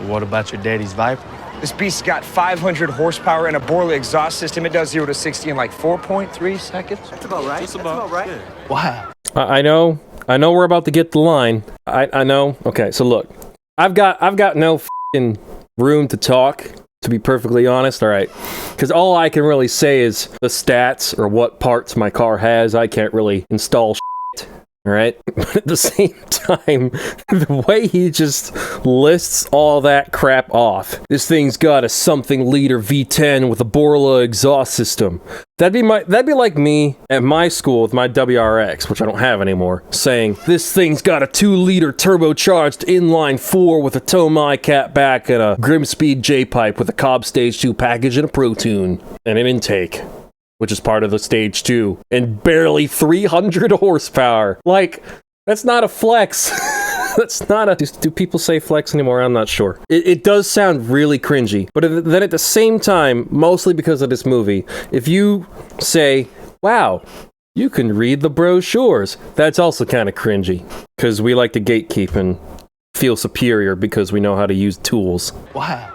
What about your daddy's Viper? This beast's got 500 horsepower and a Borla exhaust system. It does 0 to 60 in like 4.3 seconds. That's about right. That's about right. Yeah. Wow. I know we're about to get the line. I know. Okay, so look, I've got no f***ing room to talk, to be perfectly honest. All right, because all I can really say is the stats or what parts my car has. I can't really install shit. All right, but at the same time, the way he just lists all that crap off. This thing's got a something liter V10 with a Borla exhaust system. That'd be like me at my school with my WRX, which I don't have anymore, saying this thing's got a 2-liter turbocharged inline 4 with a Tomai cat back and a Grimspeed J-pipe with a Cobb Stage 2 package and a Pro Tune and an intake, which is part of the Stage 2, and barely 300 horsepower. Like, that's not a flex. That's not a... Do people say flex anymore? I'm not sure. It does sound really cringy, but then at the same time, mostly because of this movie, if you say, wow, you can read the brochures, that's also kind of cringy, because we like to gatekeep and feel superior because we know how to use tools. Wow.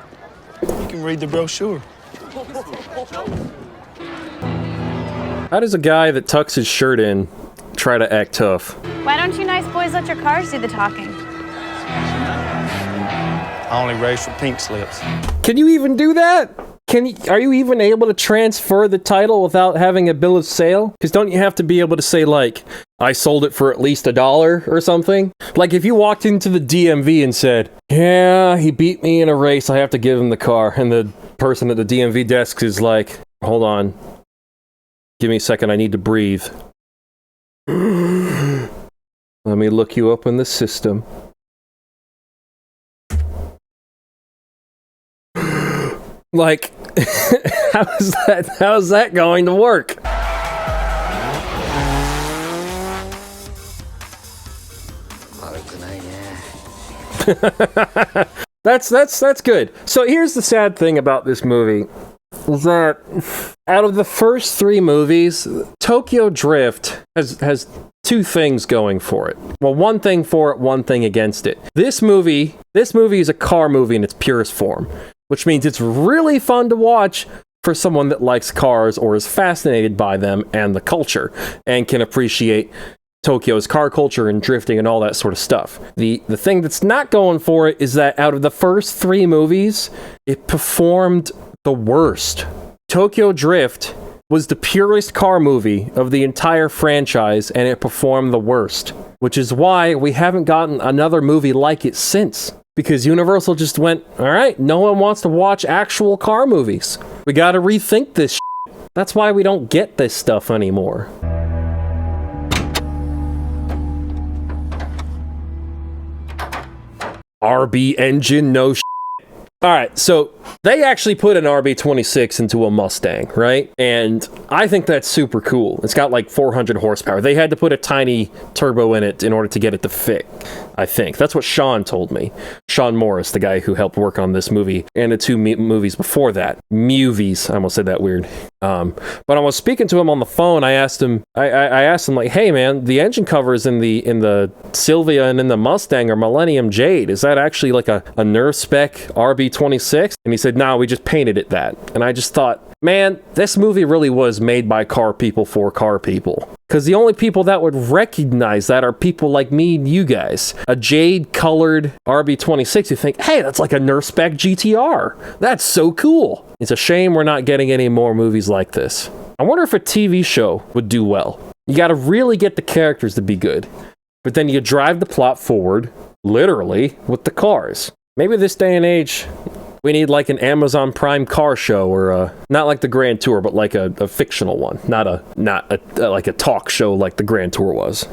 You can read the brochure. How does a guy that tucks his shirt in try to act tough? Why don't you nice boys let your cars do the talking? I only race for pink slips. Can you even do that? Are you even able to transfer the title without having a bill of sale? Because don't you have to be able to say, like, I sold it for at least $1 or something? Like, if you walked into the DMV and said, yeah, he beat me in a race, I have to give him the car. And the person at the DMV desk is like, hold on. Give me a second, I need to breathe. Let me look you up in the system. Like, how's that going to work? That's good. So here's the sad thing about this movie. That out of the first 3 movies, Tokyo Drift has 2 things going for it. Well, one thing for it, one thing against it. This movie is a car movie in its purest form, which means it's really fun to watch for someone that likes cars or is fascinated by them and the culture and can appreciate Tokyo's car culture and drifting and all that sort of stuff. The thing that's not going for it is that out of the first 3 movies, it performed the worst. Tokyo Drift was the purest car movie of the entire franchise, and it performed the worst, which is why we haven't gotten another movie like it since. Because Universal just went, all right, no one wants to watch actual car movies. We gotta rethink this shit. That's why we don't get this stuff anymore. RB engine, no shit. Alright, so they actually put an RB26 into a Mustang, right? And I think that's super cool. It's got like 400 horsepower. They had to put a tiny turbo in it in order to get it to fit, I think. That's what Sean told me. Sean Morris, the guy who helped work on this movie and the 2 movies before that. Movies. I almost said that weird. But I was speaking to him on the phone. I asked him, like, hey man, the engine covers in the Silvia and in the Mustang are Millennium Jade. Is that actually like a Nerf spec RB26? And he said, no, we just painted it that. And I just thought, man, this movie really was made by car people for car people. Because the only people that would recognize that are people like me and you guys. A jade-colored RB26, you think, hey, that's like a Nerf spec GTR. That's so cool. It's a shame we're not getting any more movies like this. I wonder if a TV show would do well. You gotta really get the characters to be good. But then you drive the plot forward, literally, with the cars. Maybe this day and age, we need like an Amazon Prime car show, or not like the Grand Tour, but like a fictional one, not like a talk show like the Grand Tour was.